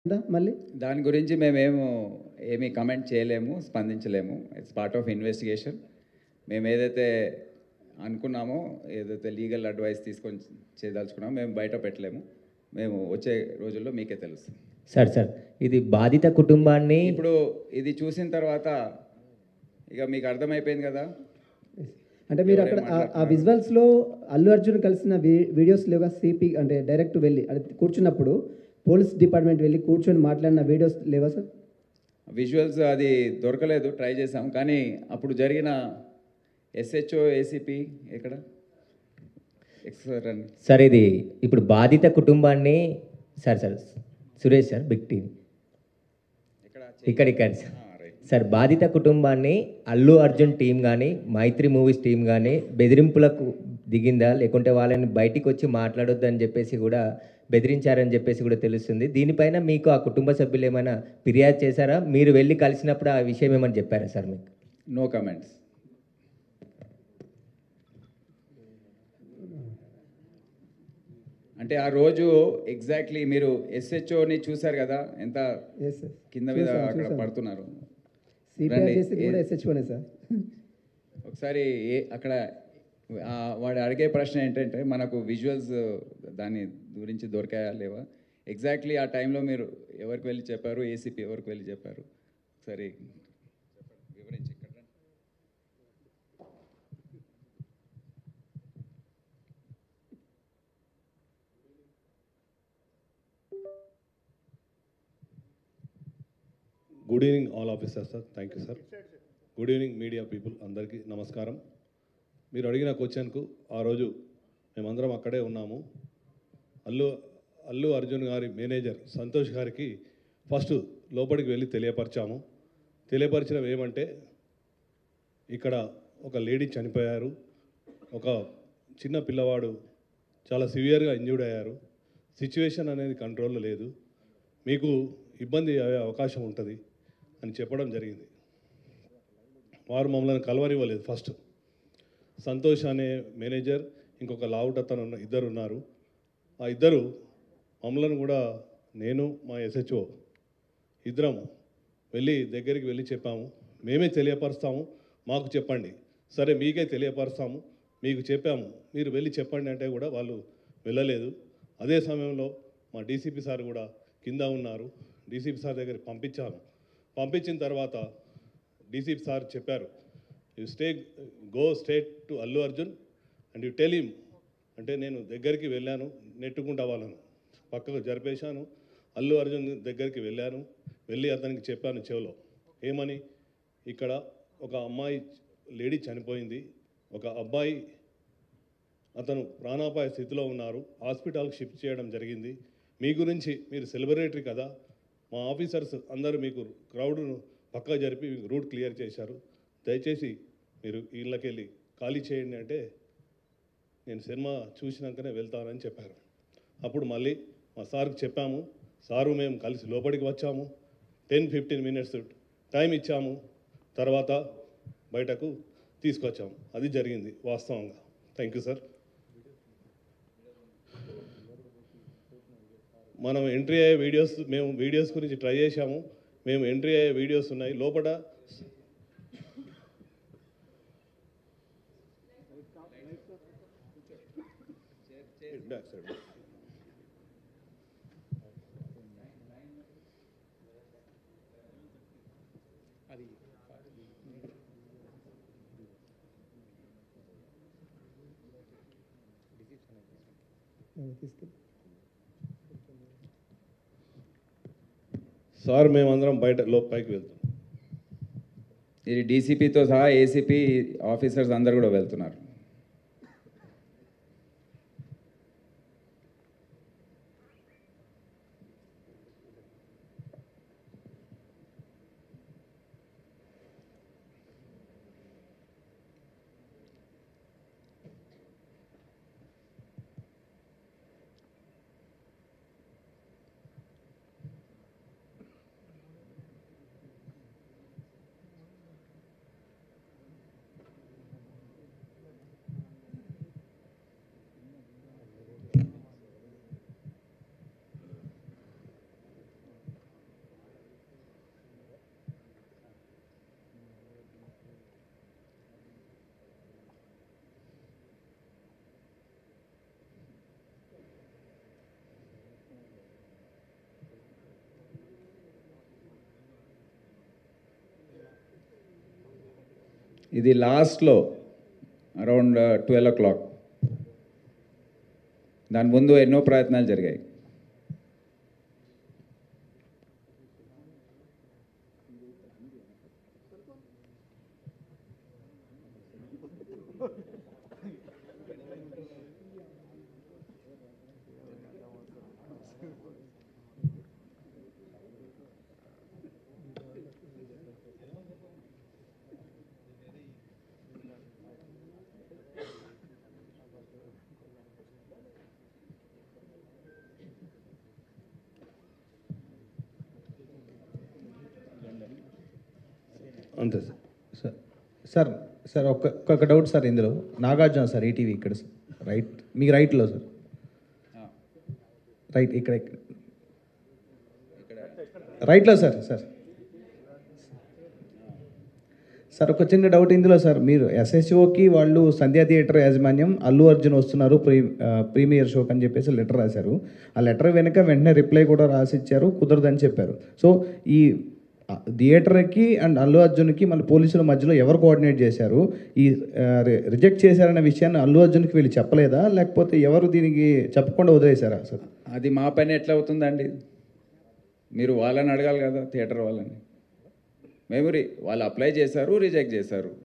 మళ్ళీ దాని గురించి మేమేమో ఏమీ కమెంట్ చేయలేము, స్పందించలేము. It's part of investigation. మేము ఏదైతే అనుకున్నామో, ఏదైతే లీగల్ అడ్వైస్ తీసుకొని చేయదలుచుకున్నామో మేము బయట పెట్టలేము. మేము వచ్చే రోజుల్లో మీకే తెలుస్తుంది. సార్ ఇది బాధిత కుటుంబాన్ని ఇప్పుడు ఇది చూసిన తర్వాత ఇక మీకు అర్థమైపోయింది కదా. అంటే మీరు అక్కడ ఆ విజువల్స్లో అల్లు అర్జున్ కలిసిన వీడియోస్ లేవా? సిపి అంటే డైరెక్ట్ వెళ్ళి అది కూర్చున్నప్పుడు పోలీస్ డిపార్ట్మెంట్ వెళ్ళి కూర్చొని మాట్లాడిన వీడియోస్ లేవా సార్? విజువల్స్ అది దొరకలేదు, ట్రై చేసాం. కానీ అప్పుడు జరిగిన ఎస్హెచ్ఓ ఏసీపీ ఎక్కడ సార్ ఇది ఇప్పుడు బాధిత కుటుంబాన్ని sir Suresh sir Big TV ఇక్కడ సార్ బాధిత కుటుంబాన్ని అల్లు అర్జున్ టీం కానీ మైత్రి మూవీస్ టీం కానీ బెదిరింపులకు దిగిందా, లేకుంటే వాళ్ళని బయటికి వచ్చి మాట్లాడొద్దని చెప్పేసి కూడా బెదిరించారని చెప్పేసి కూడా తెలుస్తుంది. దీనిపైన మీకు ఆ కుటుంబ సభ్యులు ఏమైనా ఫిర్యాదు చేశారా? మీరు వెళ్ళి కలిసినప్పుడు ఆ విషయం ఏమని చెప్పారా సార్ మీకు? No comments. అంటే ఆ రోజు ఎగ్జాక్ట్లీ మీరు ఎస్హెచ్ఓని చూశారు కదా, ఎంత కింద మీద అక్కడ పడుతున్నారు. ఒకసారి అక్కడ వాడు అడిగే ప్రశ్న ఏంటంటే, మనకు విజువల్స్ దాని గురించి దొరికాయా లేవా, ఎగ్జాక్ట్లీ ఆ టైంలో మీరు ఎవరికి వెళ్ళి చెప్పారు, ఏసీపీ ఎవరికి వెళ్ళి చెప్పారు, ఒకసారి వివరించి. Good evening all officers sir. Thank you sir. Good evening media people, అందరికీ నమస్కారం. మీరు అడిగిన క్వశ్చన్కు ఆ రోజు మేమందరం అక్కడే ఉన్నాము. అల్లు అర్జున్ గారి మేనేజర్ సంతోష్ గారికి ఫస్ట్ లోపలికి వెళ్ళి తెలియపరిచాము. తెలియపరచడం ఏమంటే, ఇక్కడ ఒక లేడీ చనిపోయారు, ఒక చిన్న పిల్లవాడు చాలా సివియర్గా ఇంజ్యూర్డ్ అయ్యారు, సిచ్యువేషన్ అనేది కంట్రోల్లో లేదు, మీకు ఇబ్బంది అయ్యే అవకాశం ఉంటుంది అని చెప్పడం జరిగింది. వారు మమ్మల్ని కలవనివ్వలేదు. ఫస్ట్ సంతోష్ అనే మేనేజర్, ఇంకొక లావుటతను ఇద్దరు ఉన్నారు. ఆ ఇద్దరు మమ్మల్ని కూడా, నేను మా ఎస్హెచ్ఓ ఇద్దరం దగ్గరికి వెళ్ళి చెప్పాము, మేమే తెలియపరుస్తాము, మాకు చెప్పండి. సరే మీకే తెలియపరుస్తాము, మీకు చెప్పాము, మీరు వెళ్ళి చెప్పండి అంటే కూడా వాళ్ళు వెళ్ళలేదు. అదే సమయంలో మా డీసీపీ సార్ కూడా కింద ఉన్నారు. డీసీపీ సార్ దగ్గరికి పంపించిన తర్వాత డీసీపీ సార్ చెప్పారు, you go straight to Allu Arjun and you tell him. అంటే నేను దగ్గరికి వెళ్ళాను, నెట్టుకుంటా వాళ్ళను పక్కకు జరిపేశాను. అల్లు అర్జున్ దగ్గరికి వెళ్ళి అతనికి చెప్పాను చెవిలో, ఏమని, ఇక్కడ ఒక అమ్మాయి లేడీ చనిపోయింది, ఒక అబ్బాయి అతను ప్రాణాపాయ స్థితిలో ఉన్నారు, హాస్పిటల్కి షిఫ్ట్ చేయడం జరిగింది. మీ గురించి, మీరు సెలబ్రిటీ కదా, మా ఆఫీసర్స్ అందరూ మీకు క్రౌడ్ను పక్కా జరిపి మీకు రూట్ క్లియర్ చేశారు, దయచేసి మీరు ఇళ్ళకి వెళ్ళి ఖాళీ చేయండి అంటే, నేను సినిమా చూసినాకనే వెళ్తానని చెప్పారు. అప్పుడు మళ్ళీ మా సార్కి చెప్పాము, సారు మేము కలిసి లోపలికి వచ్చాము, 10-15 minutes టైం ఇచ్చాము, తర్వాత బయటకు తీసుకొచ్చాము. అది జరిగింది వాస్తవంగా. Thank you sir. మనం ఎంట్రీ అయ్యే వీడియోస్ గురించి ట్రై చేశాము. మేము ఎంట్రీ అయ్యే వీడియోస్ ఉన్నాయి లోపల. సార్ మేమందరం పైకి వెళ్తాం. ఇది డీసీపీతో సహా ఏసీపీ ఆఫీసర్స్ అందరు కూడా వెళ్తున్నారు. ఇది లాస్ట్లో అరౌండ్ 12 o'clock. దాని ముందు ఎన్నో ప్రయత్నాలు జరిగాయి. అంతే సార్. సార్ సార్ సార్ ఒక్క డౌట్ సార్ ఇందులో. నాగార్జున సార్ ఈటీవీ ఇక్కడ సార్, రైట్ మీకు రైట్లో సార్, రైట్ ఇక్కడ రైట్లో సార్. సార్ సార్ ఒక చిన్న డౌట్ ఇందులో సార్, మీరు ఎస్ఎస్ఓకి వాళ్ళు సంధ్యా థియేటర్ యాజమాన్యం అల్లు అర్జున్ వస్తున్నారు ప్రీమియర్ షోకి అని చెప్పేసి లెటర్ రాశారు. ఆ లెటర్ వెనుక వెంటనే రిప్లై కూడా రాసిచ్చారు, కుదరదని చెప్పారు. సో ఈ థియేటర్కి అండ్ అల్లు అర్జున్కి మళ్ళీ పోలీసుల మధ్యలో ఎవరు కోఆర్డినేట్ చేశారు? ఈ రిజెక్ట్ చేశారనే విషయాన్ని అల్లు అర్జున్కి వీళ్ళు చెప్పలేదా, లేకపోతే ఎవరు దీనికి చెప్పకుండా వదిలేశారా సార్? అది మా పని ఎట్లా అవుతుందండి? మీరు వాళ్ళని అడగాలి కదా, థియేటర్ వాళ్ళని. వాళ్ళు అప్లై చేశారు, రిజెక్ట్ చేశారు.